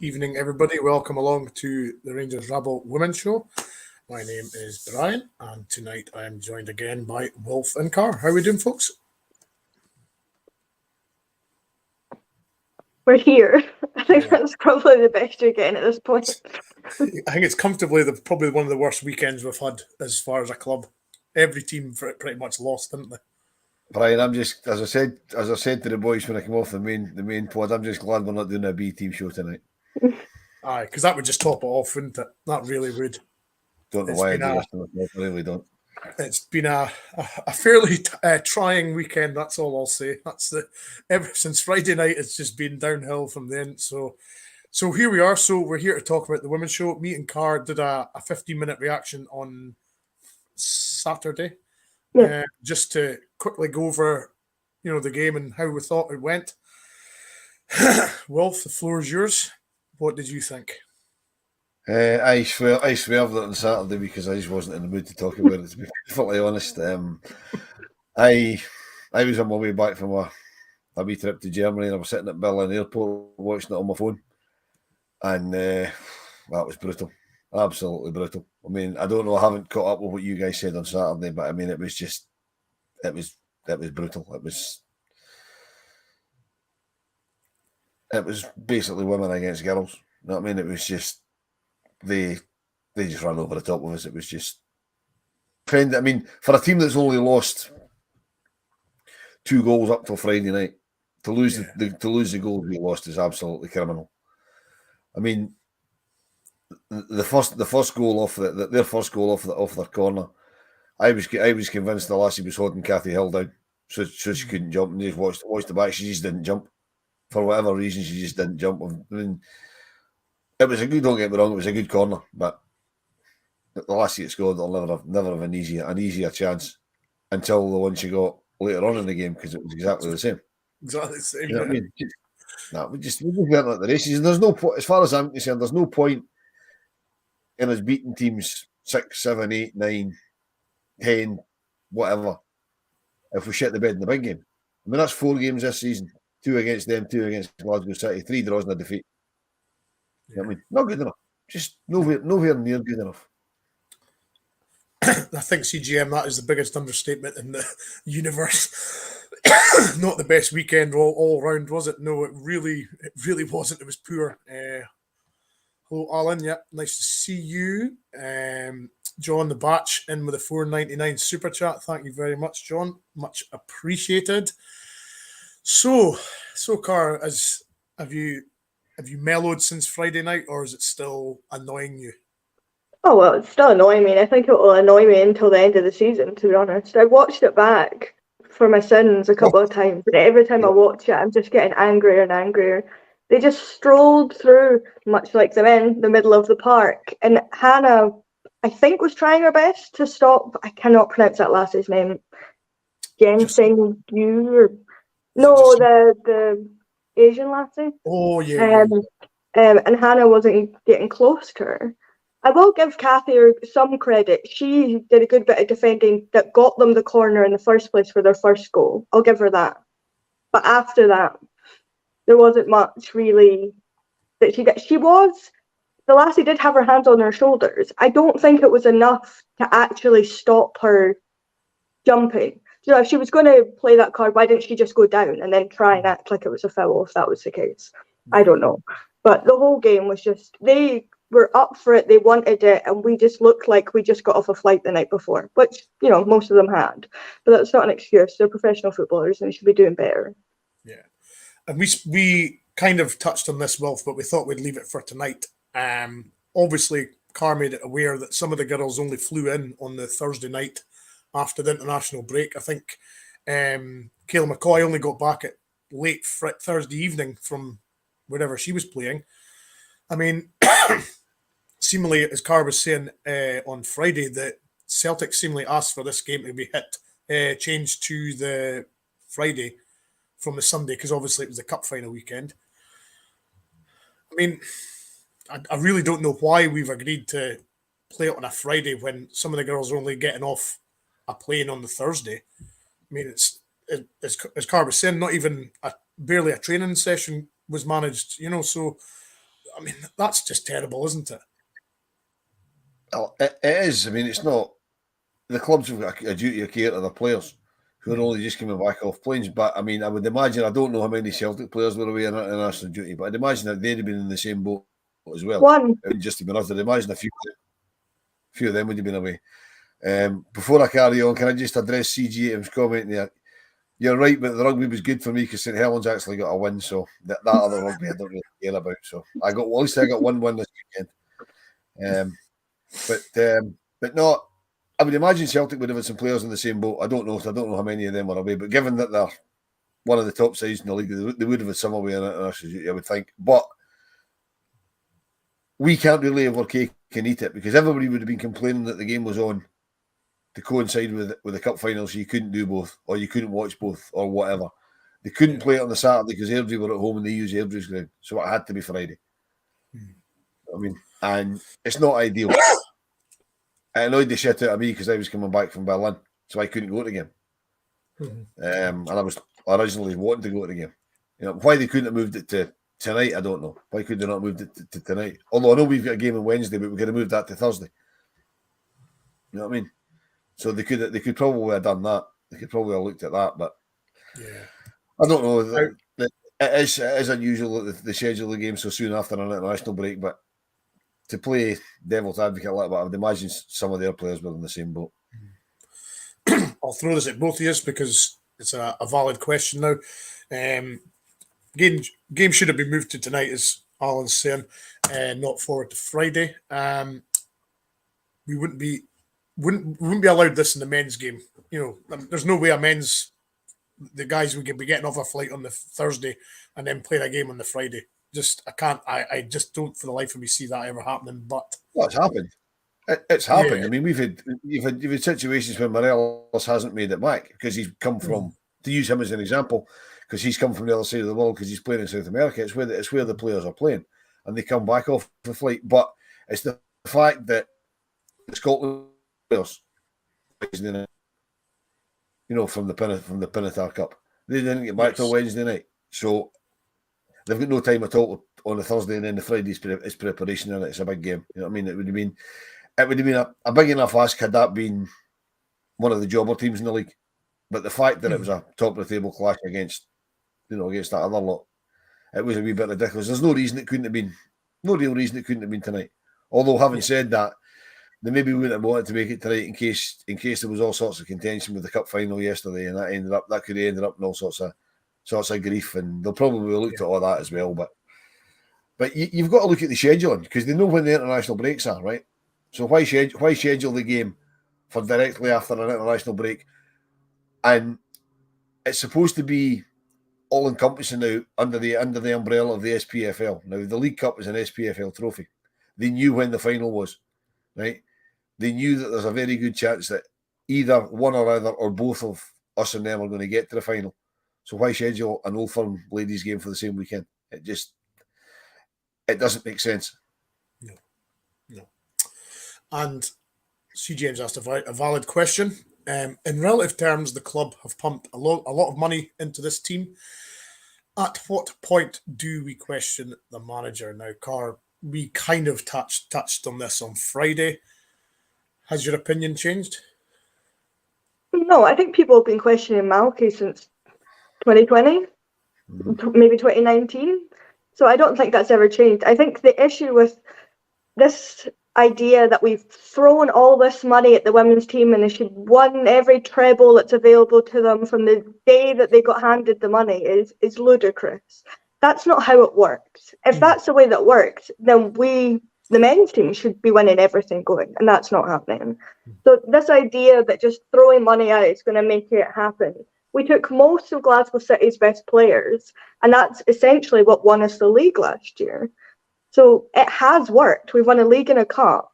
Evening, everybody. Welcome along to the Rangers Rabble Women's Show. My name is Brian, and tonight I am joined again by Wilf and Car. How are we doing, folks? We're here. I think that's probably the best you're getting at this point. I think it's comfortably probably one of the worst weekends we've had as far as a club. Every team pretty much lost, didn't they? Brian, I'm just as I said to the boys when I came off the main pod, I'm just glad we're not doing a B team show tonight. Aye, because that would just top it off, wouldn't it? That really would. Don't know why I do this. I really don't. It's been a fairly trying weekend. That's all I'll say. Ever since Friday night, it's just been downhill from then. So here we are. So we're here to talk about the women's show. Me and Car did a 15-minute reaction on Saturday, just to quickly go over, the game and how we thought it went. Wilf, the floor is yours. What did you think? I swerved it on Saturday because I just wasn't in the mood to talk about it, to be perfectly honest. I was on my way back from a wee trip to Germany, and I was sitting at Berlin Airport watching it on my phone, and that was brutal, absolutely brutal. I mean, I don't know, I haven't caught up with what you guys said on Saturday, but I mean, it was brutal. It was basically women against girls. You know what I mean? It was just they just ran over the top of us. It was just I mean, for a team that's only lost 2 goals up till Friday night, to lose the goals we lost is absolutely criminal. I mean, the first goal off their first goal off their corner, I was convinced the lassie was holding Cathy Hill down, so she couldn't jump, and just watched the back. She just didn't jump for whatever reason. She just didn't jump. I mean, it was a good. Don't get me wrong, it was a good corner, but the lassie that scored will never have an easier chance until the one she got later on in the game, because it was exactly the same. Exactly the same. You know what I mean? We just weren't at the races. And there's no point, as far as I'm concerned, there's no point in us beating teams 6, 7, 8, 9, 10, whatever, if we shit the bed in the big game. I mean, that's 4 games this season: 2 against them, 2 against Glasgow City, 3 draws and a defeat. You know what I mean? Not good enough. Just nowhere near good enough. I think CGM, that is the biggest understatement in the universe. Not the best weekend all round, was it? No, it really wasn't. It was poor. Hello, Alan. Yep, nice to see you. John the Batch in with a $4.99 super chat. Thank you very much, John. Much appreciated. So, Car, have you mellowed since Friday night, or is it still annoying you? Oh, well, it's still annoying me. I think it will annoy me until the end of the season, to be honest. I watched it back for my sins a couple of times, and every time I watch it, I'm just getting angrier and angrier. They just strolled through, much like the men, the middle of the park. And Hannah, I think, was trying her best to stop. I cannot pronounce that lass's name. Ginseng Yu, or no, the Asian lassie. Oh yeah. And Hannah wasn't getting close to her. I will give Cathy some credit. She did a good bit of defending that got them the corner in the first place for their first goal. I'll give her that. But after that, there wasn't much really that she did. The lassie did have her hands on her shoulders. I don't think it was enough to actually stop her jumping. You know, if she was going to play that card, why didn't she just go down and then try and act like it was a foul if that was the case? I don't know. But the whole game was just, they were up for it, they wanted it, and we just looked like we just got off a flight the night before, which, most of them had. But that's not an excuse. They're professional footballers and they should be doing better. Yeah. And we kind of touched on this, Wilf, but we thought we'd leave it for tonight. Obviously, Car made it aware that some of the girls only flew in on the Thursday night after the international break. I think Kayla McCoy only got back at late Thursday evening from wherever she was playing. I mean, seemingly, as Car was saying on Friday, that Celtic seemingly asked for this game to be changed to the Friday from the Sunday, because obviously it was the cup final weekend. I mean, I really don't know why we've agreed to play it on a Friday when some of the girls are only getting off a plane on the Thursday. I mean, it's as Car was saying, not even barely a training session was managed, so I mean, that's just terrible, isn't it? Well, it is. I mean, it's not. The clubs have got a duty of care to their players who are only just coming back off planes. But I mean, I would imagine, I don't know how many Celtic players were away on international duty, but I'd imagine that they'd have been in the same boat as well. One. It would just have been us. I'd imagine a few of them would have been away. Before I carry on, can I just address CG8's comment there? You're right, but the rugby was good for me because St Helens actually got a win, so that other rugby I don't really care about. So at least I got one win this weekend. But no, I would imagine Celtic would have had some players in the same boat. I don't know how many of them were away, but given that they're one of the top sides in the league, they would have had some away on international duty, I would think. But we can't really have our cake and eat it because everybody would have been complaining that the game was on to coincide with the cup final, so you couldn't do both, or you couldn't watch both, or whatever. They couldn't play it on the Saturday because Airdrie were at home and they used Airdrie's ground, so it had to be Friday. I mean, and it's not ideal. It annoyed the shit out of me because I was coming back from Berlin, so I couldn't go to the game. And I was originally wanting to go to the game. You know, why they couldn't have moved it to tonight, I don't know. Why could they not moved it to tonight? Although I know we've got a game on Wednesday, but we could have moved that to Thursday. You know what I mean? So they could probably have done that. They could probably have looked at that, but I don't know. It is unusual that they schedule the game so soon after an international break, but to play devil's advocate a little bit, I would imagine some of their players were in the same boat. I'll throw this at both of you because it's a valid question now. Game should have been moved to tonight, as Alan's saying, not forward to Friday. We wouldn't be allowed this in the men's game. You know, there's no way the guys would be getting off a flight on the Thursday and then playing a game on the Friday. I just don't for the life of me see that ever happening. But it's happened. It's happened. Yeah. I mean, you've had situations where Morelos hasn't made it back because he's come from, to use him as an example, because he's come from the other side of the world because he's playing in South America. It's where the players are playing and they come back off the flight. But it's the fact that the Scotland players, you know, from the Pinatar Cup, they didn't get back till Wednesday night, so they've got no time at all on the Thursday, and then the Friday is preparation, and it's a big game. You know what I mean? It would have been a big enough ask had that been one of the jobber teams in the league, but the fact that it was a top of the table clash against that other lot, it was a wee bit ridiculous. There's no real reason it couldn't have been tonight. Although having said that, they maybe wouldn't have wanted to make it tonight in case there was all sorts of contention with the cup final yesterday, and that could have ended up in all sorts of grief, and they'll probably look at all that as well. But you've got to look at the scheduling because they know when the international breaks are, right? So why schedule the game for directly after an international break? And it's supposed to be all encompassing now under the umbrella of the SPFL. Now the League Cup is an SPFL trophy. They knew when the final was, right? They knew that there's a very good chance that either one or other or both of us and them are going to get to the final. So why schedule an Old Firm ladies game for the same weekend? It doesn't make sense. No. And C. James asked a valid question. In relative terms, the club have pumped a lot of money into this team. At what point do we question the manager? Now, Car, we kind of touched on this on Friday. Has your opinion changed? No, I think people have been questioning Malky since 2020, maybe 2019. So I don't think that's ever changed. I think the issue with this idea that we've thrown all this money at the women's team and they should won every treble that's available to them from the day that they got handed the money is ludicrous. That's not how it works. If that's the way that worked, then the men's team should be winning everything going, and that's not happening. So this idea that just throwing money out is going to make it happen. We took most of Glasgow City's best players, and that's essentially what won us the league last year. So it has worked. We've won a league and a cup.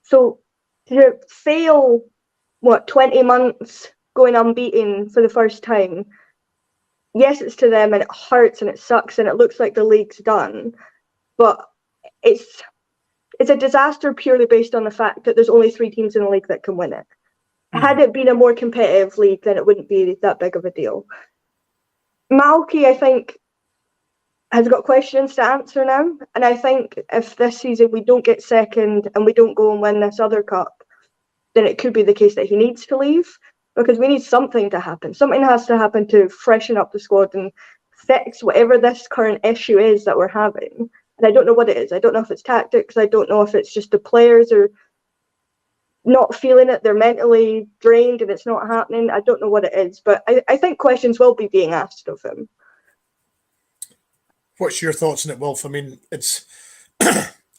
So to fail, 20 months going unbeaten for the first time, yes, it's to them and it hurts and it sucks and it looks like the league's done. But it's a disaster purely based on the fact that there's only 3 teams in the league that can win it. Had it been a more competitive league, then it wouldn't be that big of a deal. Malky, I think, has got questions to answer now. And I think if this season we don't get second and we don't go and win this other cup, then it could be the case that he needs to leave, because we need something to happen. Something has to happen to freshen up the squad and fix whatever this current issue is that we're having. And I don't know what it is. I don't know if it's tactics. I don't know if it's just the players are not feeling it. They're mentally drained and it's not happening. I don't know what it is. But I think questions will be being asked of him. What's your thoughts on it, Wilf? I mean, it's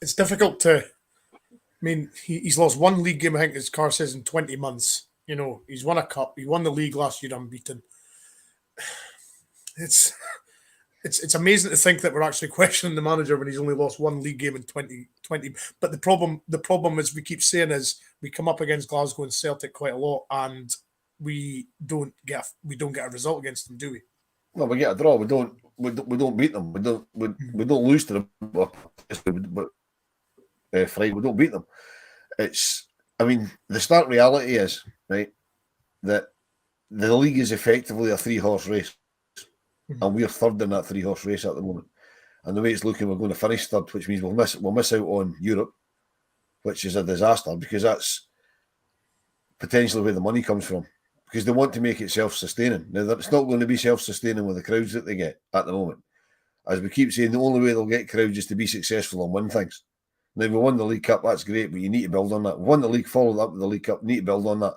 it's difficult to. I mean, he's lost one league game, I think, as Carr says, in 20 months. You know, he's won a cup. He won the league last year unbeaten. It's amazing to think that we're actually questioning the manager when he's only lost one league game in 2020. But the problem, as we keep saying, is we come up against Glasgow and Celtic quite a lot, and we don't get a result against them, do we? Well, we get a draw. We don't beat them. We don't lose to them. But Friday we don't beat them. I mean, the stark reality is, right, that the league is effectively a 3-horse race, and we're third in that 3-horse race at the moment. And the way it's looking, we're going to finish third, which means we'll miss out on Europe, which is a disaster, because that's potentially where the money comes from. Because they want to make it self-sustaining. Now, it's not going to be self-sustaining with the crowds that they get at the moment. As we keep saying, the only way they'll get crowds is to be successful and win things. Now, we won the League Cup, that's great, but you need to build on that. We won the league, followed up with the League Cup, need to build on that.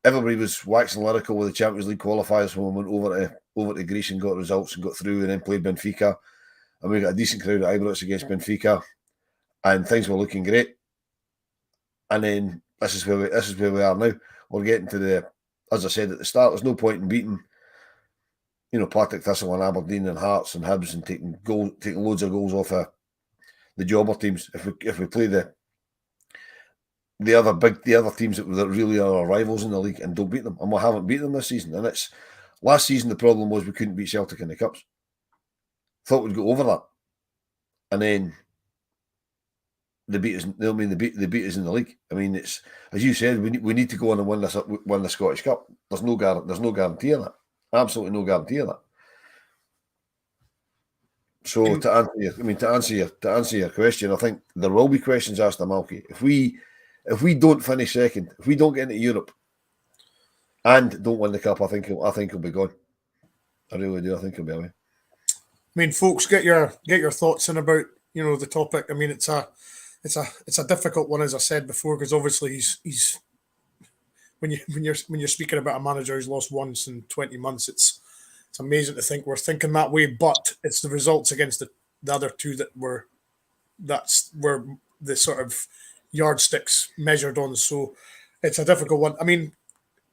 Everybody was waxing lyrical with the Champions League qualifiers when we went over to Greece and got results and got through, and then played Benfica. And we got a decent crowd at Ibrox against Benfica, and things were looking great. And then this is where we are now. We're getting to the, as I said at the start, there's no point in beating, Partick Thistle and Aberdeen and Hearts and Hibs and taking loads of goals off the jobber teams. If we play the other teams that really are our rivals in the league and don't beat them, and we haven't beat them this season. And it's last season the problem was we couldn't beat Celtic in the cups. Thought we'd go over that, and then they beat us. They beat us in the league. I mean, it's, as you said, we need to go on and win the Scottish Cup. There's no guarantee of that. Absolutely no guarantee of that. So to answer your question, I think there will be questions asked of Malky. If we don't finish second, if we don't get into Europe and don't win the cup, I think he'll be gone. I really do. I think he'll be away. I mean, folks, get your thoughts in about the topic. I mean, it's a difficult one, as I said before, because obviously he's when you're speaking about a manager who's lost once in 20 months, it's amazing to think we're thinking that way. But it's the results against the other two that's where the sort of yardsticks measured on. So it's a difficult one. I mean,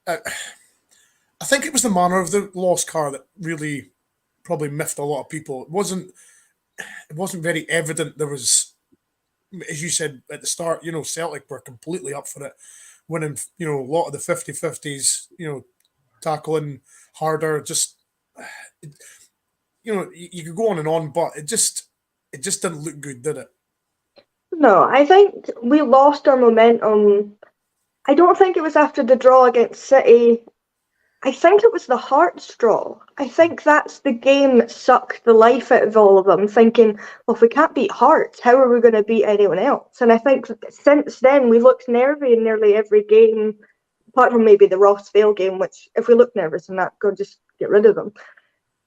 I think it was the manner of the lost car that really probably miffed a lot of people. It wasn't very evident. There was, as you said at the start, Celtic were completely up for it, winning, a lot of the 50-50s, tackling harder, just, you could go on and on, but it just didn't look good, did it? No, I think we lost our momentum. I don't think it was after the draw against City. I think it was the Hearts draw. I think that's the game that sucked the life out of all of them, thinking, well, if we can't beat Hearts, how are we going to beat anyone else? And I think since then, we've looked nervy in nearly every game, apart from maybe the Ross Vale game, which if we look nervous in that, go just get rid of them.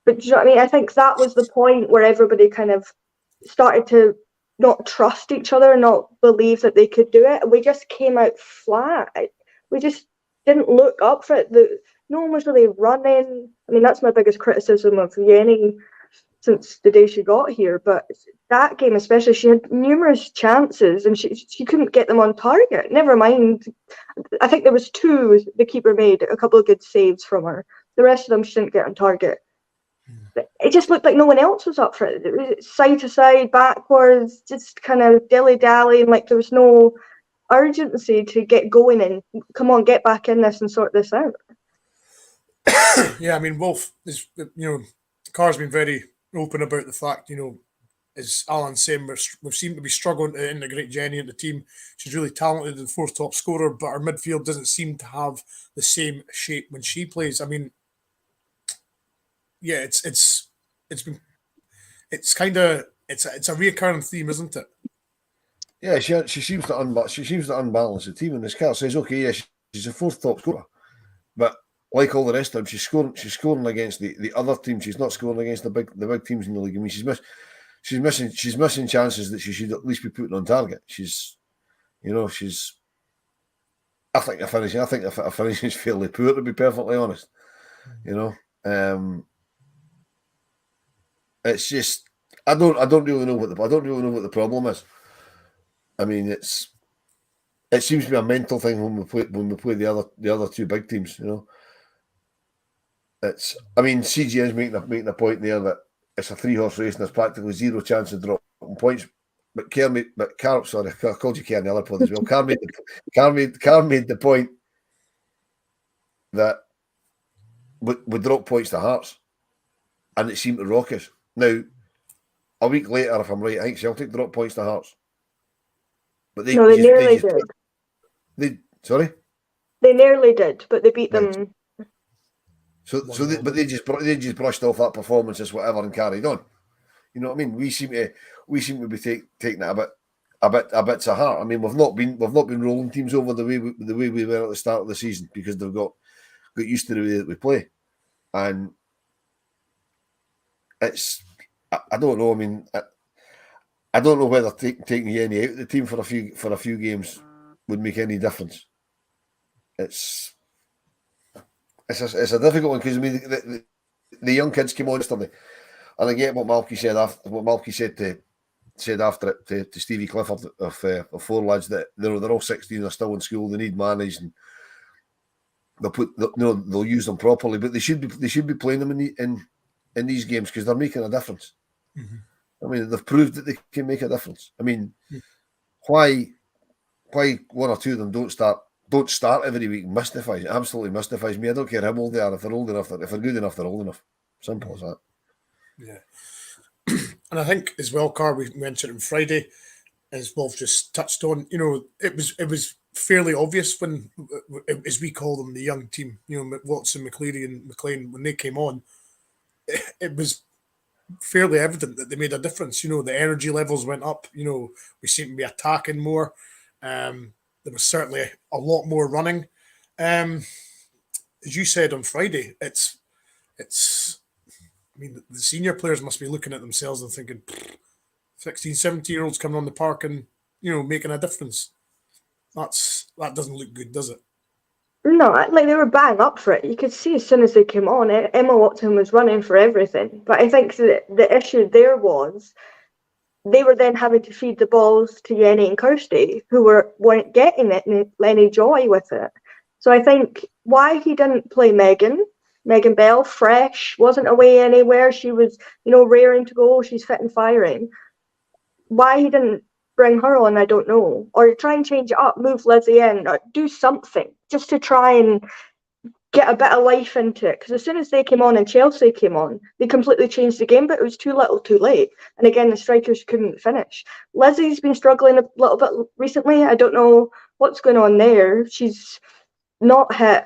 But do you know what I mean? I think that was the point where everybody kind of started to not trust each other, not believe that they could do it. We just came out flat. We just didn't look up for it. No one was really running. I mean, that's my biggest criticism of Jenny since the day she got here. But that game especially, she had numerous chances and she couldn't get them on target. Never mind, I think there was two the keeper made, a couple of good saves from her. The rest of them she didn't get on target. It just looked like no one else was up for it. It was side to side, backwards, just kind of dilly-dally, and like there was no urgency to get going and come on, get back in this and sort this out. Yeah, I mean, Wilf is, Carr's been very open about the fact, as Alan's saying, we seem to be struggling to integrate Jenny into the team. She's really talented and fourth top scorer, but our midfield doesn't seem to have the same shape when she plays. I mean, yeah, it's it's kind of it's a reoccurring theme, isn't it? Yeah, she seems to unbalance the team. And as Carl says, okay, yeah, she's a fourth top scorer, but like all the rest of them, she's scoring against the other team. She's not scoring against the big teams in the league. I mean, she's missing chances that she should at least be putting on target. I think her finishing is fairly poor, to be perfectly honest. It's just I don't really know what the problem is. I mean, it seems to be a mental thing when we play the other two big teams. CG is making a point there that it's a 3-horse race and there's practically zero chance of dropping points. But Carl, sorry, I called you Kerr in the other pod as well. Carl made the point that we dropped points to Hearts, and it seemed to rock us. Now, a week later, if I'm right, I think Celtic dropped points to Hearts, but they nearly did. They nearly did, but they beat them. But they just brushed off that performance as whatever and carried on. You know what I mean? We seem to be taking it a bit to heart. I mean, we've not been rolling teams over the way we were at the start of the season because they've got used to the way that we play, and I don't know. I mean, I don't know whether taking Yenny out of the team for a few games would make any difference. It's a difficult one because I mean the young kids came on yesterday, and I get what Malky said after it to Stevie Clifford of four lads that they're all 16, they're still in school, they need managed, and they'll use them properly, but they should be playing them in these games because they're making a difference. Mm-hmm. I mean, they've proved that they can make a difference. I mean, why one or two of them don't start every week absolutely mystifies me. I don't care how old they are. If they're old enough, if they're good enough, they're old enough. Simple as that. Yeah. And I think as well, Carl, we mentioned on Friday, as Wolf just touched on, it was fairly obvious when, as we call them, the young team, Watson, McCleary and McLean, when they came on, it was fairly evident that they made a difference. The energy levels went up. We seem to be attacking more. There was certainly a lot more running. As you said on Friday, it's. I mean, the senior players must be looking at themselves and thinking, 16, 17-year-olds coming on the park and, making a difference. That doesn't look good, does it? No, like they were bang up for it. You could see as soon as they came on, Emma Watson was running for everything. But I think the issue there was they were then having to feed the balls to Yenny and Kirsty, who weren't getting any joy with it. So I think why he didn't play Megan Bell, fresh, wasn't away anywhere. She was, raring to go. She's fit and firing. Why he didn't bring her on, I don't know. Or try and change it up, move Lizzie in, or do something just to try and get a bit of life into it. Because as soon as they came on and Chelsea came on, they completely changed the game, but it was too little too late. And again, the strikers couldn't finish. Lizzie's been struggling a little bit recently. I don't know what's going on there. She's not hit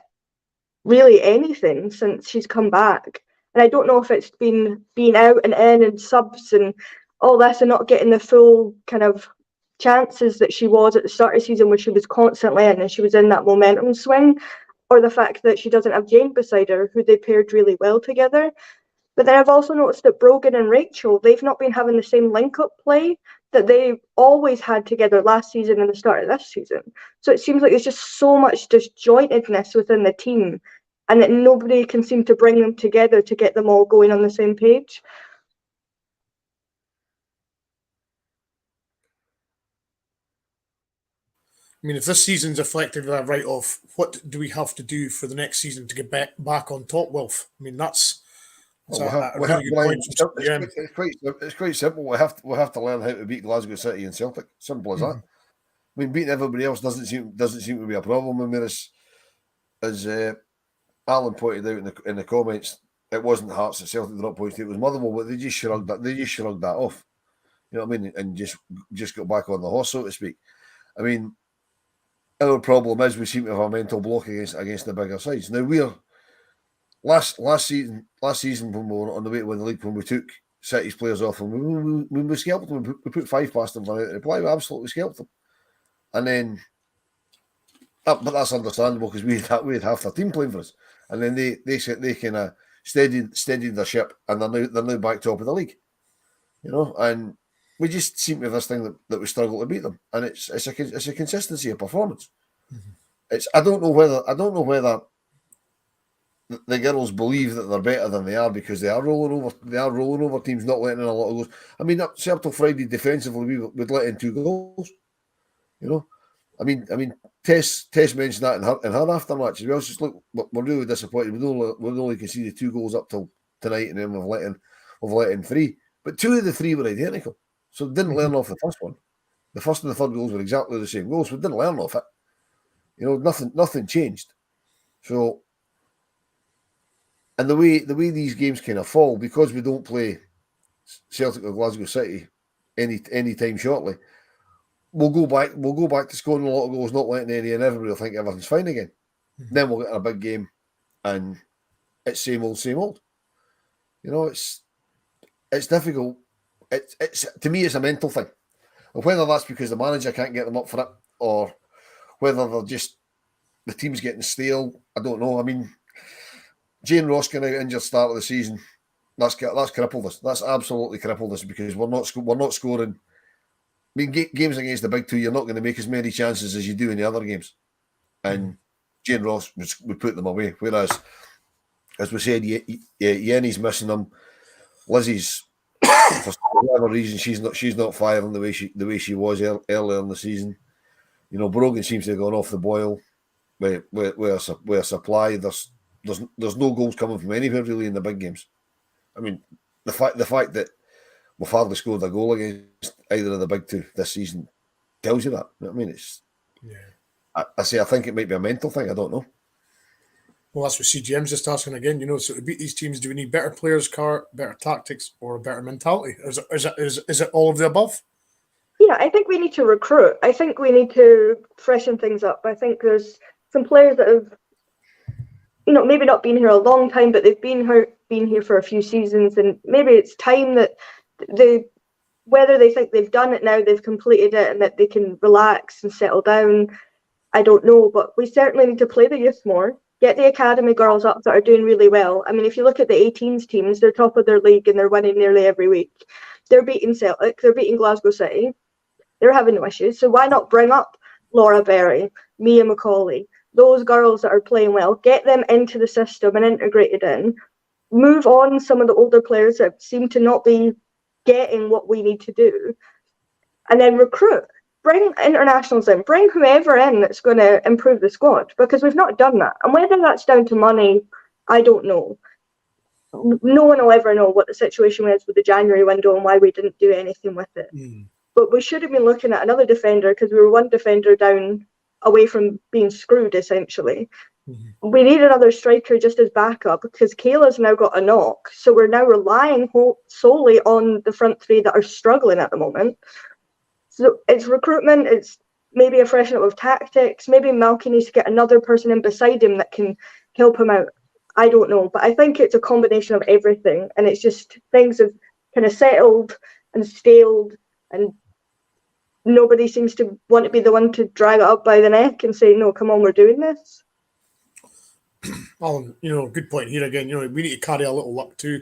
really anything since she's come back. And I don't know if it's been being out and in and subs and all this and not getting the full kind of chances that she was at the start of the season where she was constantly in and she was in that momentum swing, or the fact that she doesn't have Jane beside her, who they paired really well together. But then I've also noticed that Brogan and Rachel, they've not been having the same link-up play that they always had together last season and the start of this season. So it seems like there's just so much disjointedness within the team and that nobody can seem to bring them together to get them all going on the same page. I mean, if this season's effectively a write-off, what do we have to do for the next season to get back on top, Wilf? I mean, that's a really good point. It's quite simple. We have to learn how to beat Glasgow City and Celtic. Simple as that. I mean, beating everybody else doesn't seem to be a problem. I mean, as Alan pointed out in the comments, it wasn't Hearts that Celtic dropped points. It was Motherwell, but they just shrugged that off. You know what I mean? And just got back on the horse, so to speak. I mean, our problem is we seem to have a mental block against the bigger sides. Now we're last season when we were on the way to win the league, when we took City's players off them. We scalped them. We put 5 past them for the reply. We absolutely scalped them. And then, but that's understandable because we had half their team playing for us. And then they kind of steadied their ship, and they're now back top of the league. And we just seem to have this thing that we struggle to beat them, and it's a consistency of performance. Mm-hmm. I don't know whether the girls believe that they're better than they are because they are rolling over teams, not letting in a lot of goals. I mean, up till Friday defensively, we'd let in 2 goals. I mean, Tess mentioned that in her aftermatch as well. It's just, look, we're really disappointed. We've only conceded 2 goals up till tonight, and then we've let in 3. But 2 of the 3 were identical, so we didn't learn off the first one. The first and the third goals were exactly the same goals. So we didn't learn off it. Nothing changed. So, and the way these games kind of fall, because we don't play Celtic or Glasgow City any time shortly, we'll go back to scoring a lot of goals, not letting any, and everybody will think everything's fine again. Mm-hmm. Then we'll get a big game, and it's same old. It's difficult. It's to me, it's a mental thing. And whether that's because the manager can't get them up for it, or whether they're just the team's getting stale, I don't know. I mean, Jane Ross getting out injured start of the season, that's crippled us. That's absolutely crippled us because we're not scoring. I mean, games against the big 2, you're not going to make as many chances as you do in the other games. And Jane Ross would put them away. Whereas, as we said, Yenny's missing them. Lizzie's, for whatever reason, she's not firing the way she was earlier in the season. Brogan seems to have gone off the boil with supply. There's no goals coming from anywhere really in the big games. I mean, the fact that we've hardly scored a goal against either of the big 2 this season tells you that. I mean, I think it might be a mental thing. I don't know. Well, that's what CGM's just asking again. So to beat these teams, do we need better players, better tactics, or a better mentality? Is it all of the above? Yeah, I think we need to recruit. I think we need to freshen things up. I think there's some players that have, maybe not been here a long time, but they've been here for a few seasons, and maybe it's time that whether they think they've done it now, they've completed it, and that they can relax and settle down, I don't know. But we certainly need to play the youth more. Get the academy girls up that are doing really well. I mean, if you look at the 18s teams, they're top of their league and they're winning nearly every week. They're beating Celtic, they're beating Glasgow City. They're having no issues. So why not bring up Laura Berry, Mia McCauley, those girls that are playing well, get them into the system and integrated in, move on some of the older players that seem to not be getting what we need to do, and then recruit. Bring internationals in, bring whoever in that's going to improve the squad, because we've not done that. And whether that's down to money, I don't know. No one will ever know what the situation was with the January window and why we didn't do anything with it. But we should have been looking at another defender, because we were one defender down away from being screwed, essentially. We need another striker just as backup, because Kayla's now got a knock. So we're now relying solely on the front 3 that are struggling at the moment. So it's recruitment, it's maybe a freshen up of tactics, maybe Malky needs to get another person in beside him that can help him out. I don't know, but I think it's a combination of everything, and it's just things have kind of settled and staled, and nobody seems to want to be the one to drag it up by the neck and say, no, come on, we're doing this. Alan, good point here again. We need to carry a little luck too.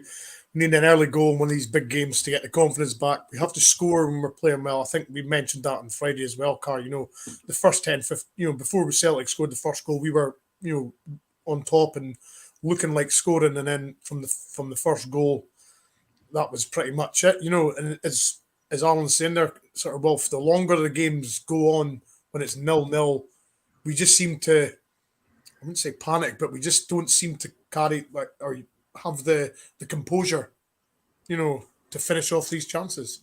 We need an early goal in one of these big games to get the confidence back. We have to score when we're playing well. I think we mentioned that on Friday as well, Car. The first 10, 15, before Celtic scored the first goal, we were, on top and looking like scoring. And then from the first goal, that was pretty much it. And as Alan's saying there, sort of, Wilf, the longer the games go on when it's 0-0, we just seem to, I wouldn't say panic, but we just don't seem to carry or have the composure, to finish off these chances.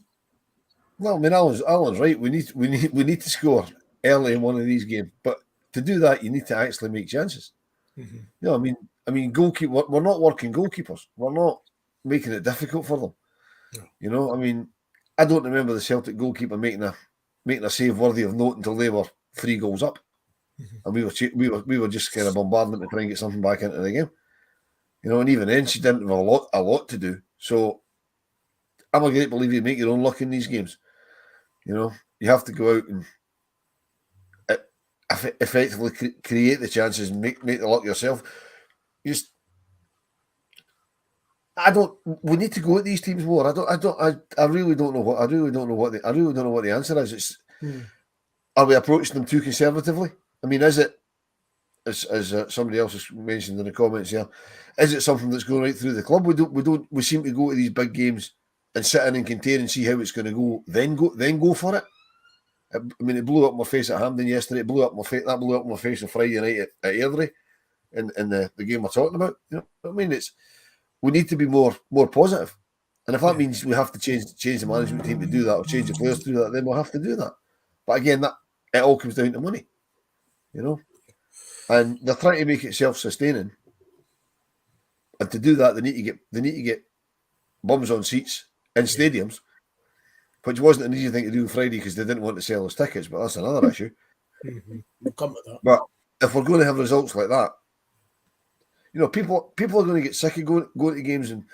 Well, I mean, Alan's right. We need to score early in one of these games, but to do that, you need to actually make chances. I mean, goalkeeper. We're not working goalkeepers. We're not making it difficult for them. No. I mean, I don't remember the Celtic goalkeeper making a save worthy of note until they were 3 goals up, and we were just kind of bombarding them to try and get something back into the game. And even then, she didn't have a lot to do. So I'm a great believer you make your own luck in these games. You know, you have to go out and effectively create the chances and make the luck yourself. We need to go at these teams more. I really don't know what the answer is. Are we approaching them too conservatively? I mean, is it, as somebody else has mentioned in the comments here, is it something that's going right through the club? We seem to go to these big games and sit in and contain and see how it's going to go, then go for it. I mean, it blew up my face at Hampden yesterday. It blew up my face on Friday night at Airdrie in the game we're talking about. You know what I mean? We need to be more positive. And if that means we have to change the management team to do that, or change the players to do that, then we'll have to do that. But again, it all comes down to money, you know. And they're trying to make it self-sustaining. And to do that, they need to get bums on seats in stadiums, which wasn't an easy thing to do on Friday because they didn't want to sell us tickets, but that's another issue. We'll come to that. But if we're going to have results like that, you know, people are going to get sick of going to games and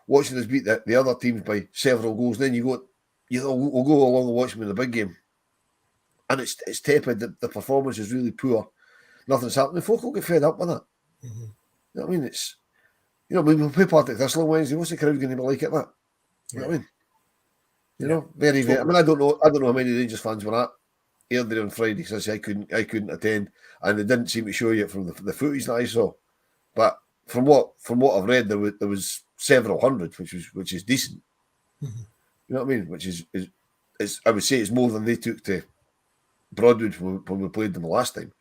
watching us beat the other teams by several goals. Then we'll go along and watch them in the big game, and it's tepid. The performance is really poor. Nothing's happening. Folk will get fed up with that. You know what I mean? It's, you know, we'll play Partick Thistle on Wednesday. What's the crowd going to be like at that? You know what I mean? You know, very, very. I mean, I don't know how many Rangers fans were at Airdrie on Friday. So I couldn't attend, and they didn't seem to show you from the footage that I saw. But from what I've read, there was several hundred, which is decent. You know what I mean? Which is I would say it's more than they took to Broadwood when we played them the last time.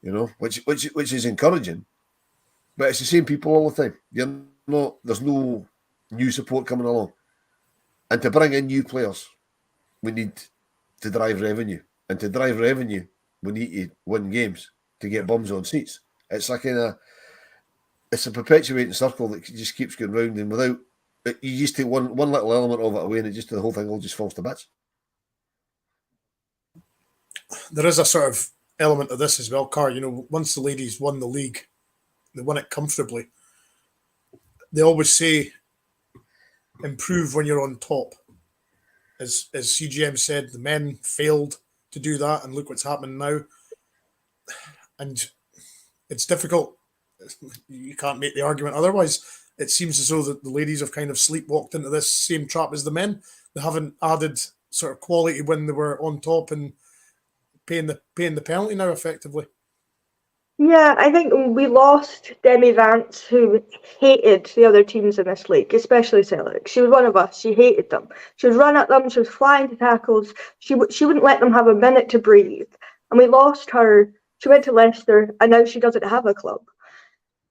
You know, which is encouraging. But it's the same people all the time. There's no new support coming along. And to bring in new players, we need to drive revenue. And to drive revenue, we need to win games to get bums on seats. It's like it's a perpetuating circle that just keeps going round, and without you just take one little element of it away, and the whole thing all just falls to bits. There is a sort of element of this as well, Car. You know, once the ladies won the league, they won it comfortably. They always say, improve when you're on top. As CGM said, the men failed to do that, and look what's happening now. And it's difficult. You can't make the argument otherwise. It seems as though that the ladies have kind of sleepwalked into this same trap as the men. They haven't added sort of quality when they were on top and paying the penalty now, effectively. Yeah, I think we lost Demi Vance, who hated the other teams in this league, especially Celtic. She was one of us. She hated them. She would run at them. She was flying to tackles. She wouldn't let them have a minute to breathe. And we lost her. She went to Leicester, and now she doesn't have a club.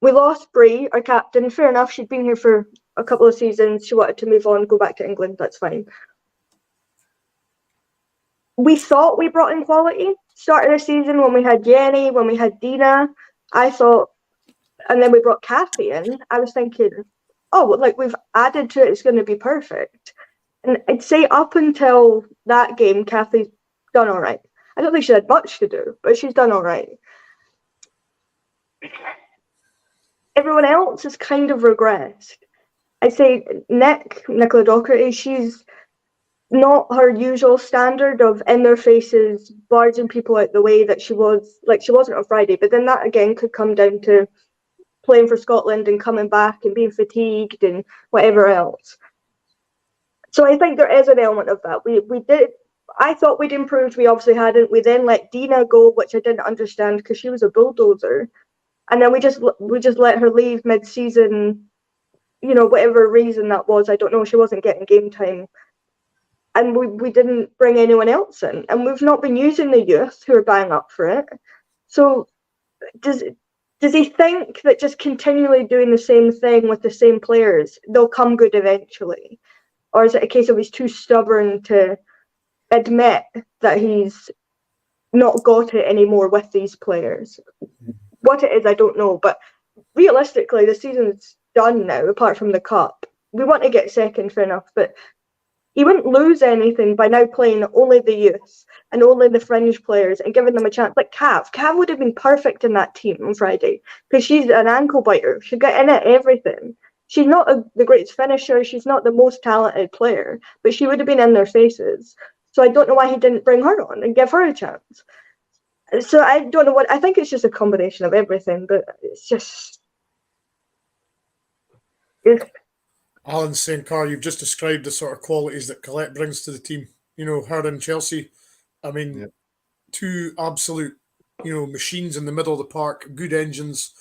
We lost Brie, our captain. Fair enough, she'd been here for a couple of seasons. She wanted to move on, go back to England. That's fine. We thought we brought in quality. Start of the season when we had Jenny, when we had Dina, I thought, and then we brought Kathy in. I was thinking, we've added to it. It's going to be perfect. And I'd say up until that game, Kathy's done all right. I don't think she had much to do, but she's done all right. Everyone else has kind of regressed. I'd say Nicola Docherty, she's not her usual standard of in their faces, barging people out the way that she was. Like, she wasn't on Friday, but then that again could come down to playing for Scotland and coming back and being fatigued and whatever else. So I think there is an element of that. We did. I thought we'd improved. We obviously hadn't. We then let Dina go, which I didn't understand because she was a bulldozer. And then we just let her leave mid-season, you know, whatever reason that was. I don't know. She wasn't getting game time. And we didn't bring anyone else in. And we've not been using the youth who are bang up for it. So does he think that just continually doing the same thing with the same players, they'll come good eventually? Or is it a case of he's too stubborn to admit that he's not got it anymore with these players? What it is, I don't know. But realistically, the season's done now, apart from the cup. We want to get second, fair enough, but he wouldn't lose anything by now playing only the youth and only the fringe players and giving them a chance. Like Cav would have been perfect in that team on Friday because she's an ankle biter. She'd get in at everything. She's not the greatest finisher. She's not the most talented player, but she would have been in their faces. So I don't know why he didn't bring her on and give her a chance. So I don't know I think it's just a combination of everything, but it's just. Alan's saying, Carl, you've just described the sort of qualities that Colette brings to the team. You know, her and Chelsea, I mean, two absolute, machines in the middle of the park, good engines,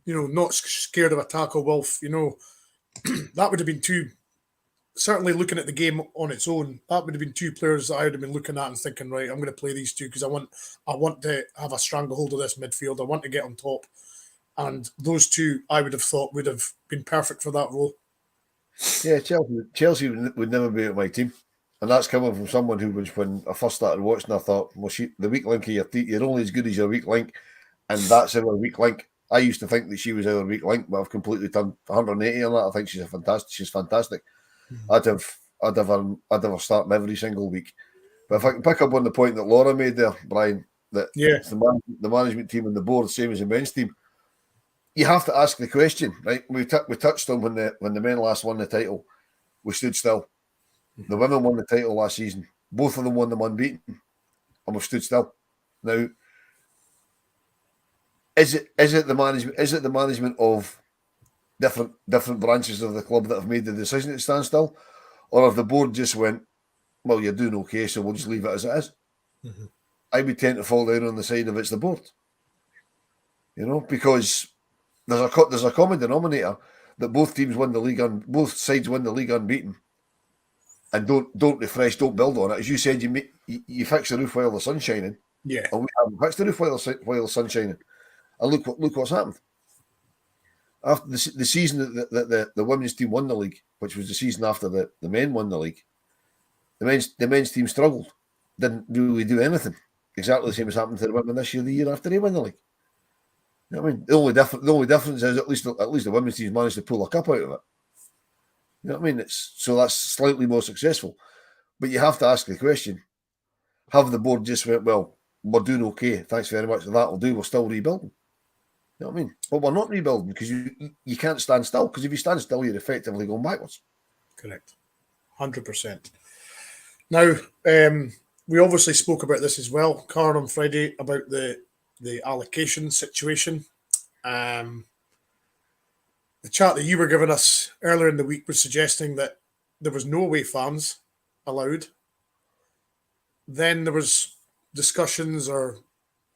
not scared of a tackle. Wilf, that would have been two, certainly looking at the game on its own, that would have been two players that I would have been looking at and thinking, right, I'm going to play these two because I want to have a stranglehold of this midfield. I want to get on top. And those two, I would have thought, would have been perfect for that role. Yeah, Chelsea would never be at my team. And that's coming from someone who was, when I first started watching, I thought, well, the weak link of your team, you're only as good as your weak link. And that's our weak link. I used to think that she was our weak link, but I've completely turned 180 on that. I think she's fantastic. Mm-hmm. I'd have her starting every single week. But if I can pick up on the point that Laura made there, Brian, that the management team and the board, same as the men's team, you have to ask the question, right? We touched on when the men last won the title, we stood still. The women won the title last season. Both of them won them unbeaten, and we've stood still. Now, is it the management? Is it the management of different branches of the club that have made the decision to stand still, or have the board just went, well, you're doing okay, so we'll just leave it as it is? Mm-hmm. I would tend to fall down on the side of it's the board, because there's a common denominator that both sides win the league unbeaten, and don't refresh, don't build on it. As you said, you fix the roof while the sun's shining. Yeah, and we haven't fixed the roof while the sun's shining. And look what's happened. After the season that the women's team won the league, which was the season after the men won the league, the men's team struggled, didn't really do anything. Exactly the same as happened to the women this year, the year after they won the league. You know what I mean? The only difference is at least the women's team managed to pull a cup out of it. You know what I mean? So that's slightly more successful. But you have to ask the question, have the board just went, well, we're doing okay, thanks very much, and that'll do, we're still rebuilding. You know what I mean? But we're not rebuilding because you can't stand still, because if you stand still, you're effectively going backwards. Correct. 100%. Now, we obviously spoke about this as well, Karen, on Friday, about the allocation situation. The chat that you were giving us earlier in the week was suggesting that there was no away fans allowed. Then there was discussions or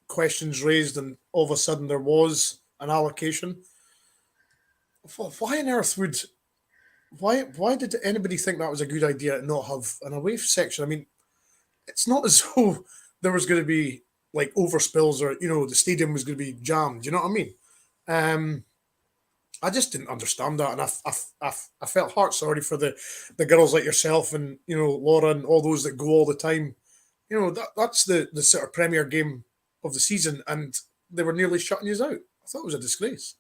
questions raised, and all of a sudden there was an allocation. Why on earth why did anybody think that was a good idea to not have an away section? I mean, it's not as though there was going to be like overspills or, the stadium was going to be jammed. You know what I mean? I just didn't understand that, and I felt heart sorry for the girls like yourself and Laura and all those that go all the time. That's the sort of premier game of the season, and they were nearly shutting you out. I thought it was a disgrace.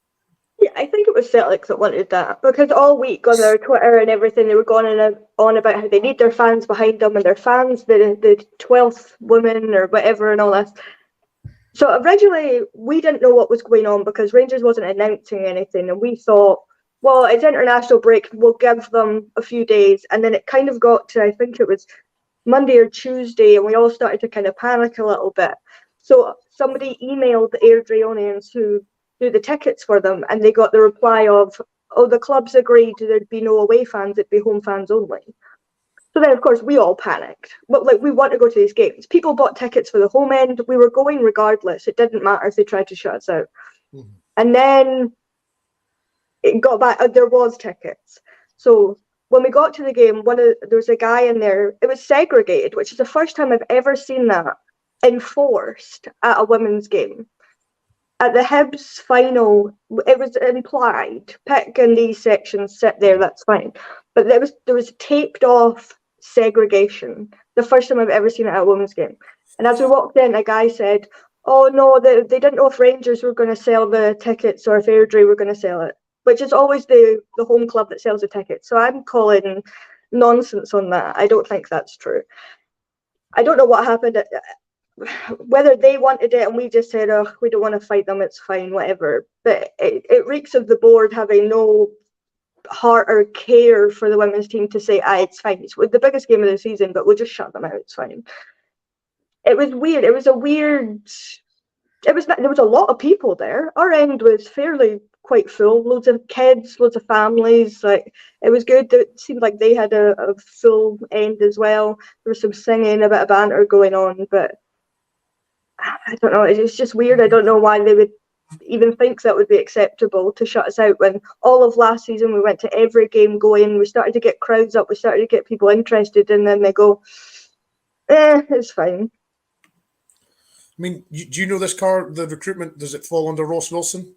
Yeah, I think it was Celtic that wanted that, because all week on their Twitter and everything, they were going on about how they need their fans behind them, and their fans, the 12th women or whatever and all this. So originally, we didn't know what was going on because Rangers wasn't announcing anything, and we thought, well, it's international break, we'll give them a few days. And then it kind of got to, I think it was Monday or Tuesday, and we all started to kind of panic a little bit. So somebody emailed the Airdrieonians who do the tickets for them, and they got the reply of, oh, the clubs agreed there'd be no away fans, it'd be home fans only. So then, of course, we all panicked. But we want to go to these games. People bought tickets for the home end. We were going regardless. It didn't matter if they tried to shut us out. Mm-hmm. And then it got back. There was tickets. So when we got to the game, there was a guy in there. It was segregated, which is the first time I've ever seen that enforced at a women's game. At the Hibs final, it was implied, pick in these sections, sit there, that's fine. But there was taped off segregation, the first time I've ever seen it at a women's game. And as we walked in, a guy said, oh no, they didn't know if Rangers were going to sell the tickets or if Airdrie were going to sell it, which is always the home club that sells the tickets. So I'm calling nonsense on that. I don't think that's true. I don't know what happened, whether they wanted it and we just said, oh, we don't want to fight them, it's fine, whatever. But it reeks of the board having no heart or care for the women's team to say, it's fine. It's the biggest game of the season, but we'll just shut them out. It's fine. It was weird. It was a weird. There was a lot of people there. Our end was quite full. Loads of kids, loads of families. Like, it was good. It seemed like they had a full end as well. There was some singing, a bit of banter going on, but I don't know. It's just weird. I don't know why they would even think that would be acceptable to shut us out when all of last season we went to every game going. We started to get crowds up. We started to get people interested, and then they go, it's fine. I mean, do you know this car, the recruitment, does it fall under Ross Wilson?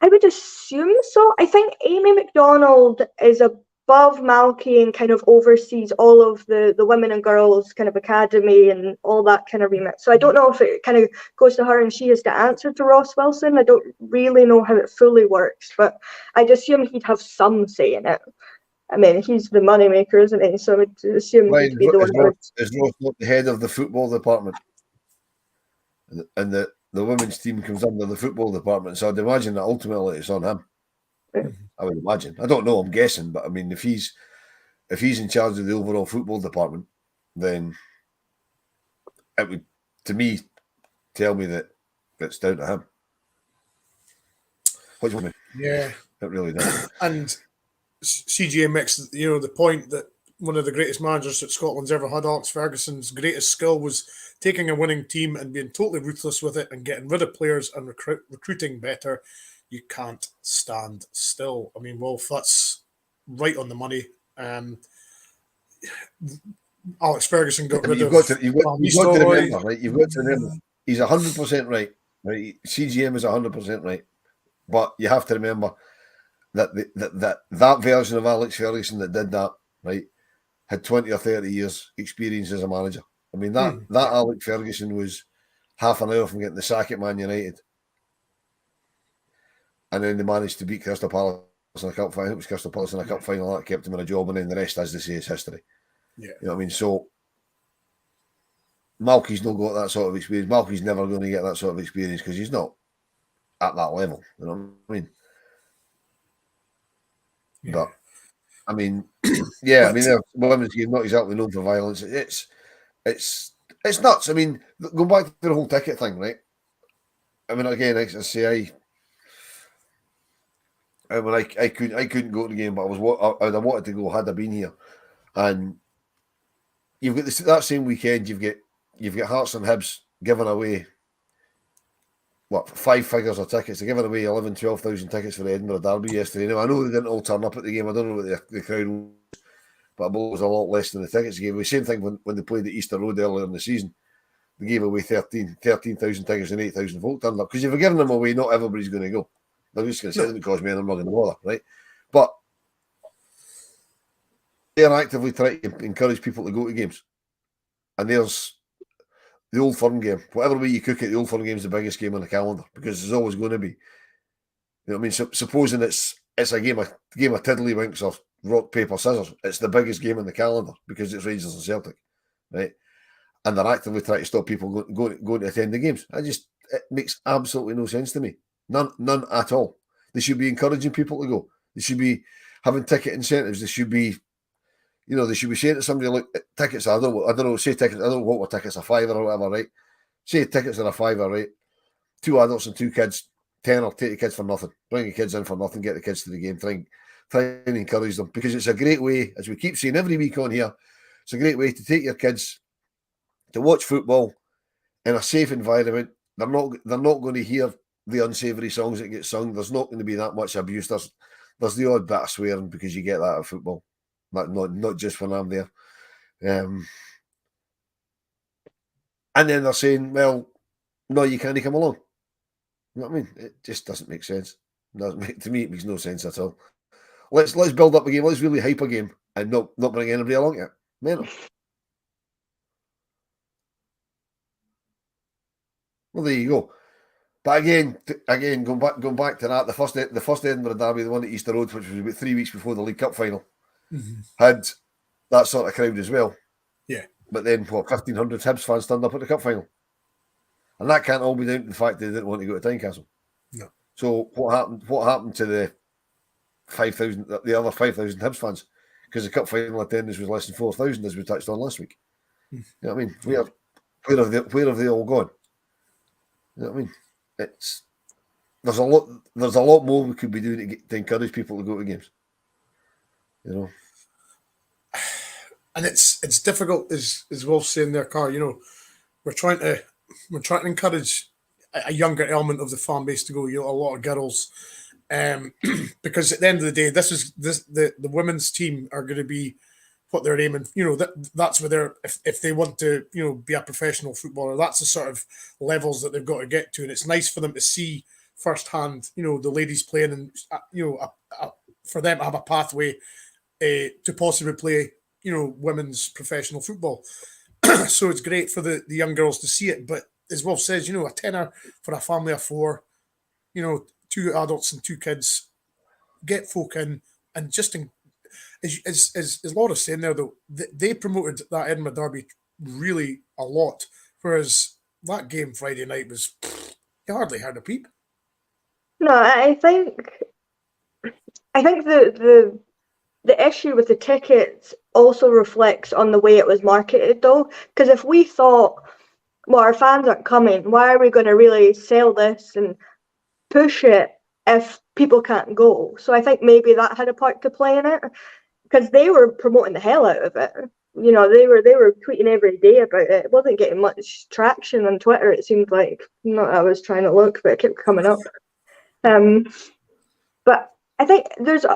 I would assume so. I think Amy McDonald is above Malky and kind of oversees all of the women and girls kind of academy and all that kind of remit. So I don't know if it kind of goes to her and she has to answer to Ross Wilson. I don't really know how it fully works, but I'd assume he'd have some say in it. I mean, he's the moneymaker, isn't he? So I would assume he'd be the one that would... Is Ross not the head of the football department? And the women's team comes under the football department, so I'd imagine that ultimately it's on him. Yeah. I would imagine. I don't know. I'm guessing, but I mean, if he's in charge of the overall football department, then it would, to me, tell me that it's down to him. What do you want me? Yeah, it really does. And CGA makes the point that one of the greatest managers that Scotland's ever had, Alex Ferguson's greatest skill was taking a winning team and being totally ruthless with it and getting rid of players and recruiting better. You can't stand still. I mean, Wolf, that's right on the money. Alex Ferguson got rid of... You've got to remember, right? You've got to remember, he's 100% right. Right? CGM is 100% right. But you have to remember that that version of Alex Ferguson that did that, right, had 20 or 30 years experience as a manager. I mean, that Alex Ferguson was half an hour from getting the sack at Man United. And then they managed to beat Crystal Palace in a cup final. It was Crystal Palace in a cup final that kept him in a job, and then the rest, as they say, is history. Yeah. You know what I mean? So Malky's not got that sort of experience. Malky's never going to get that sort of experience because he's not at that level. You know what I mean? Yeah. But I mean, yeah, I mean, the women's game not exactly known for violence. It's nuts. I mean, go back to the whole ticket thing, right? I mean, again, I say I couldn't go to the game, but I'd have wanted to go had I been here. And you've got that same weekend, you've got Hearts and Hibs giving away 5 figures of tickets. They're giving away 12,000 tickets for the Edinburgh Derby yesterday. Now I know they didn't all turn up at the game. I don't know what the crowd was, but I believe it was a lot less than the tickets they gave away. Same thing when they played at Easter Road earlier in the season. They gave away 13,000 tickets and 8,000 folk turned up. Because if you're giving them away, not everybody's going to go. They're just going to say it doesn't cost me and I'm not going to bother, right? But they're actively trying to encourage people to go to games. And there's the Old Firm game. Whatever way you cook it, the Old Firm game is the biggest game on the calendar because there's always going to be. You know what I mean? Supposing it's a game of tiddlywinks or rock, paper, scissors, it's the biggest game on the calendar because it's Rangers and Celtic, right? And they're actively trying to stop people going to attend the games. It makes absolutely no sense to me. None at all. They should be encouraging people to go. They should be having ticket incentives. They should be, they should be saying to somebody, look, tickets, I don't know, say tickets, I don't know what tickets are £5 or whatever, right? Say tickets are £5, right? 2 adults and 2 kids, 10 or take the kids for nothing. Bring your kids in for nothing, get the kids to the game, try and encourage them. Because it's a great way, as we keep saying every week on here, it's a great way to take your kids to watch football in a safe environment. They're not going to hear the unsavoury songs that get sung. There's not going to be that much abuse. There's the odd bit of swearing because you get that at football. Not just when I'm there. And then they're saying, well, no, you can't come along. You know what I mean? It just doesn't make sense. To me, it makes no sense at all. Let's build up a game. Let's really hype a game and not bring anybody along it. Man. Well, there you go. But again, going back to that, the first Edinburgh Derby, the one at Easter Road, which was about 3 weeks before the League Cup final, had that sort of crowd as well. Yeah. But then, 1,500 Hibs fans turned up at the Cup final. And that can't all be down to the fact they didn't want to go to Tynecastle. No. So what happened to 5,000, the other 5,000 Hibs fans, because the cup final attendance was less than 4,000, as we touched on last week. You know what I mean? Where have they all gone? You know what I mean? There's a lot more we could be doing to encourage people to go to games. You know, and it's difficult, as Wolf's saying there, Car. You know, we're trying to encourage a younger element of the fan base to go. You know, a lot of girls, because at the end of the day, the women's team are going to be what they're aiming. You know, that's where they're, if they want to, you know, be a professional footballer, that's the sort of levels that they've got to get to, and it's nice for them to see firsthand, you know, the ladies playing, and you know, for them to have a pathway to possibly play, you know, women's professional football. So it's great for the young girls to see it. But as Wolf says, you know, a tenner for a family of four, you know, 2 adults and 2 kids, get folk in, and just as Laura's saying there, though, they promoted that Edinburgh derby really a lot, whereas that game Friday night was, you hardly heard a peep. No, I think the issue with the tickets also reflects on the way it was marketed, though. Because if we thought, well, our fans aren't coming, why are we going to really sell this and push it if people can't go? So I think maybe that had a part to play in it, because they were promoting the hell out of it. You know, they were tweeting every day about it. It wasn't getting much traction on Twitter, it seemed like. I was trying to look, but it kept coming up. But I think there's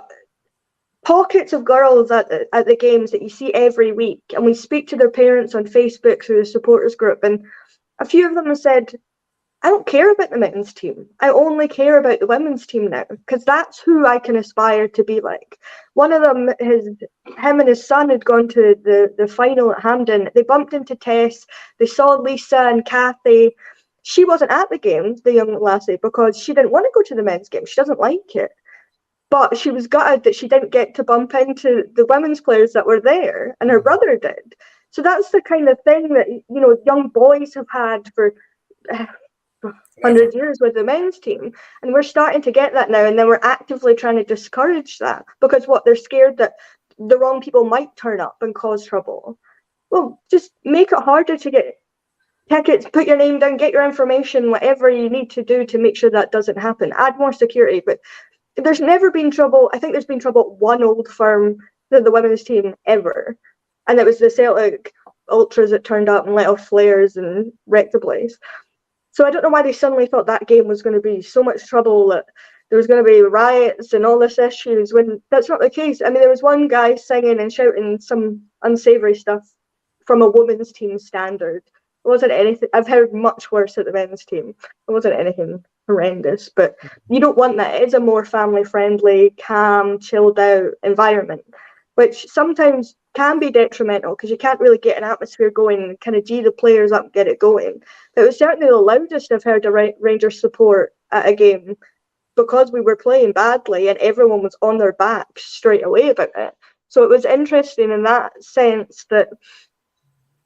pockets of girls at the games that you see every week, and we speak to their parents on Facebook through the supporters group, and a few of them have said, I don't care about the men's team. I only care about the women's team now, because that's who I can aspire to be like. One of them, him and his son had gone to the final at Hampden. They bumped into Tess. They saw Lisa and Kathy. She wasn't at the game, the young lassie, because she didn't want to go to the men's game. She doesn't like it. But she was gutted that she didn't get to bump into the women's players that were there, and her brother did. So that's the kind of thing that, you know, young boys have had for 100 years with the men's team, and we're starting to get that now, and then we're actively trying to discourage that, because they're scared that the wrong people might turn up and cause trouble. Well, just make it harder to get tickets, put your name down, get your information, whatever you need to do to make sure that doesn't happen. Add more security. But there's never been trouble. I think there's been trouble at one Old Firm, the women's team, ever, and it was the Celtic ultras that turned up and let off flares and wrecked the place. So I don't know why they suddenly thought that game was going to be so much trouble, that there was going to be riots and all this issues, when that's not the case. I mean, there was one guy singing and shouting some unsavoury stuff from a women's team standard. It wasn't anything. I've heard much worse at the men's team. It wasn't anything horrendous, but you don't want that. It's a more family-friendly, calm, chilled-out environment, which sometimes can be detrimental, because you can't really get an atmosphere going and kind of G the players up and get it going. But it was certainly the loudest I've heard a Rangers support at a game, because we were playing badly and everyone was on their back straight away about it. So it was interesting in that sense that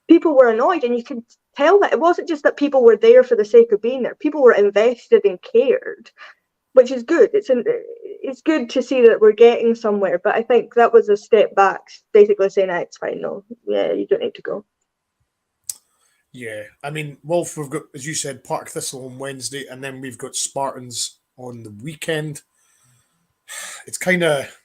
people were annoyed, and you could tell that it wasn't just that people were there for the sake of being there. People were invested and cared, which is good. It's good to see that we're getting somewhere, but I think that was a step back, basically saying, it's fine, no, yeah, you don't need to go. Yeah, I mean, Wolf, we've got, as you said, Park Thistle on Wednesday, and then we've got Spartans on the weekend. It's kind of,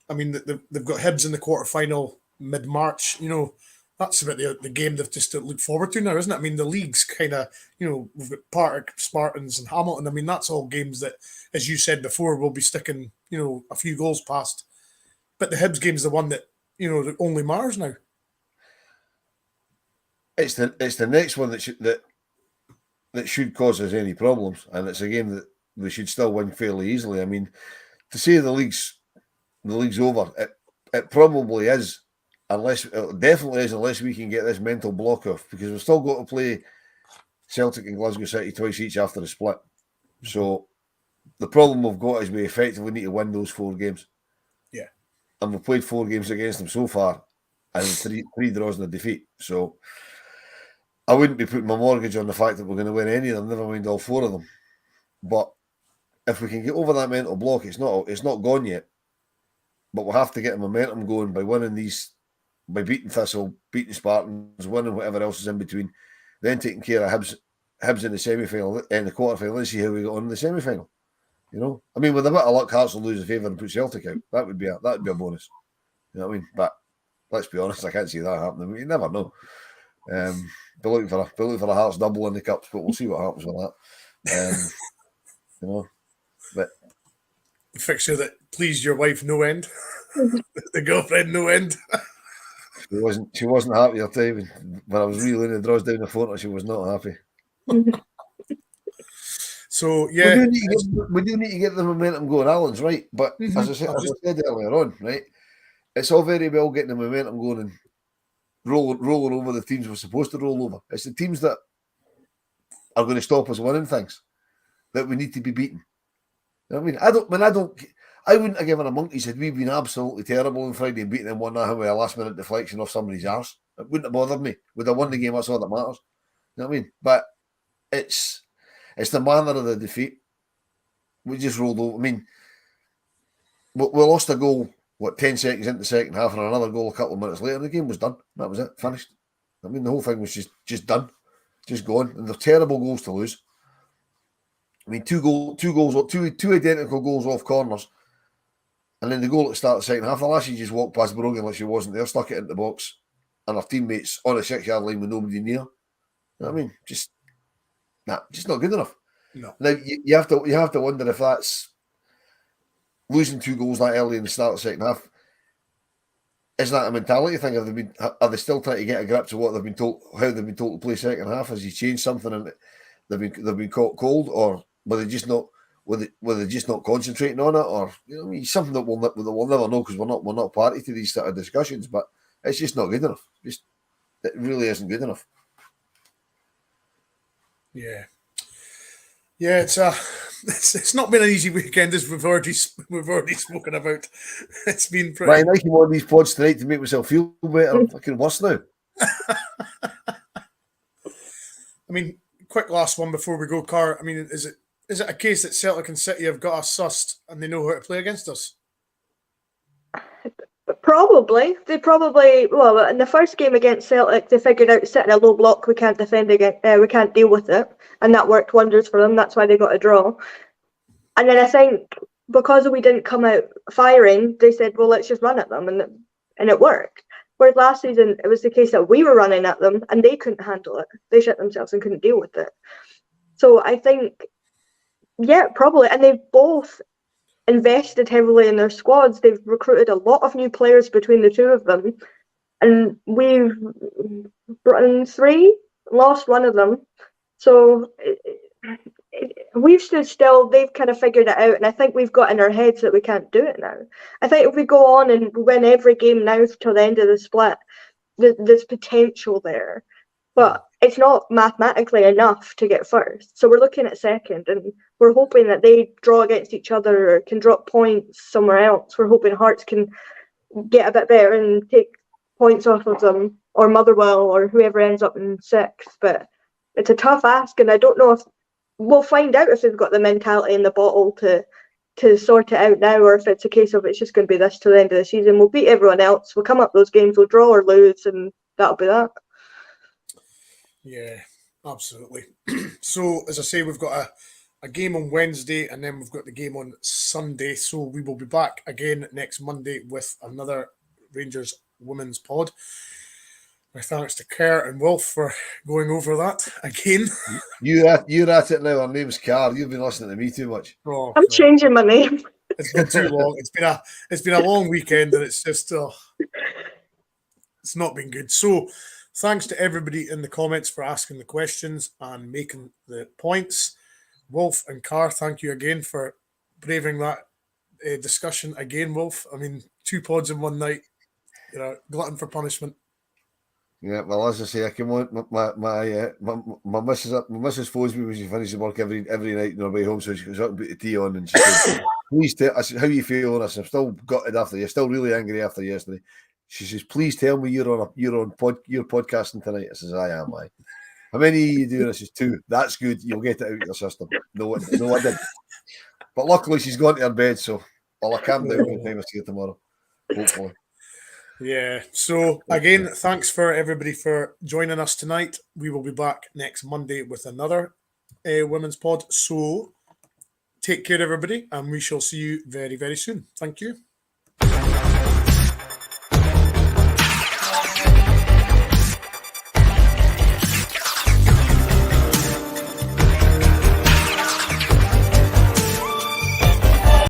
I mean, they've got Hibs in the quarterfinal mid-March, you know. That's about the game they've just to look forward to now, isn't it? I mean, the league's kind of, you know, we've got Partick, Spartans and Hamilton. I mean, that's all games that, as you said before, will be sticking, you know, a few goals past. But the Hibs game's the one that, you know, that only matters now. It's the next one that should cause us any problems, and it's a game that we should still win fairly easily. I mean, to say the league's over, it probably is. It definitely is, unless we can get this mental block off, because we've still got to play Celtic and Glasgow City twice each after the split. So the problem we've got is we effectively need to win those 4 games. Yeah. And we've played 4 games against them so far, and three draws and a defeat. So I wouldn't be putting my mortgage on the fact that we're going to win any of them, never mind all 4 of them. But if we can get over that mental block, it's not gone yet. but we'll have to get the momentum going by winning these, by beating Thistle, beating Spartans, winning whatever else is in between, then taking care of Hibs in the semi-final and the quarter-final, and see how we got on in the semi-final. You know, I mean, with a bit of luck, Hearts will lose a favour and put Celtic out. That would be a bonus. You know what I mean? But let's be honest, I can't see that happening. You never know. Be looking for a Hearts double in the cups, but we'll see what happens with that. You know, but The fixture that pleased your wife no end, the girlfriend no end. she wasn't happy at the time when I was reeling the draws down the photo. She was not happy. So yeah, we do need to get the momentum going. Alan's right, but as I said earlier on, right, it's all very well getting the momentum going and rolling over the teams we're supposed to roll over. It's the teams that are going to stop us winning things that we need to be beaten. You know what I mean? I wouldn't have given a monkey's had we been absolutely terrible on Friday and beaten them 1-0 with a last minute deflection off somebody's arse. It wouldn't have bothered me. Would have won the game, that's all that matters. You know what I mean? But it's the manner of the defeat. We just rolled over. I mean, we lost a goal, 10 seconds into the second half, and another goal a couple of minutes later. The game was done. That was it. Finished. I mean, the whole thing was just done. Just gone. And they're terrible goals to lose. I mean, two identical goals off corners. And then the goal at the start of the second half, the lassie just walked past Brogan like she wasn't there, stuck it into the box, and her teammates on a 6-yard line with nobody near. You know what I mean? Just not good enough. No. Now you have to wonder if that's losing 2 goals that early in the start of the second half. Is that a mentality thing? Are they still trying to get a grip to what they've been told, how they've been told to play second half? Has he changed something and they've been caught cold, or were they just not concentrating on it, or you know, I mean, something that we'll never know because we're not party to these sort of discussions. But it's just not good enough. It really isn't good enough. Yeah, it's not been an easy weekend, as we've already spoken about. It's been pretty. Ryan, I came on these pods tonight to make myself feel better. I'm fucking worse now. I mean, quick last one before we go, Car. I mean, is it a case that Celtic and City have got us sussed and they know how to play against us? Probably. Well, in the first game against Celtic, they figured out sitting a low block, we can't defend against, we can't deal with it, and that worked wonders for them. That's why they got a draw. And then I think because we didn't come out firing, they said, well, let's just run at them, and it worked. Whereas last season, it was the case that we were running at them and they couldn't handle it. They shut themselves and couldn't deal with it. So I think, yeah, probably. And they've both invested heavily in their squads. They've recruited a lot of new players between the two of them. And we've run 3, lost one of them. So we've stood still. They've kind of figured it out. And I think we've got in our heads that we can't do it now. I think if we go on and win every game now till the end of the split, there's potential there. But it's not mathematically enough to get first. So we're looking at second, and we're hoping that they draw against each other or can drop points somewhere else. We're hoping Hearts can get a bit better and take points off of them, or Motherwell, or whoever ends up in 6th. But it's a tough ask, and I don't know if we'll find out if they've got the mentality in the bottle to sort it out now, or if it's a case of it's just going to be this till the end of the season. We'll beat everyone else. We'll come up those games. We'll draw or lose, and that'll be that. Yeah, absolutely. So, as I say, we've got a game on Wednesday, and then we've got the game on Sunday. So we will be back again next Monday with another Rangers Women's Pod. My thanks to Kerr and Wilf for going over that again. You're at it now. Our name's Carr. You've been listening to me too much. Oh, I'm changing my name. It's been too long. It's been a long weekend, and it's just it's not been good. So, thanks to everybody in the comments for asking the questions and making the points. Wolf and Carr, thank you again for braving that discussion again, Wolf. I mean, 2 pods in one night. You know, glutton for punishment. Yeah, well, as I say, I came on my missus phones me when she finishes work every night on her way home, so she goes out and put the tea on, and she said, "Please tell." I said, "How you feeling?" I said, "I'm still gutted after you. Still really angry after yesterday." She says, "Please tell me you're podcasting tonight." I says, "I am, I." "How many are you doing?" I says, 2. "That's good. You'll get it out of your system." No, I didn't. But luckily she's gone to her bed, so I'll calm down by the time I see her tomorrow. Hopefully. Yeah. So again, thanks for everybody for joining us tonight. We will be back next Monday with another women's pod. So take care, everybody, and we shall see you very, very soon. Thank you.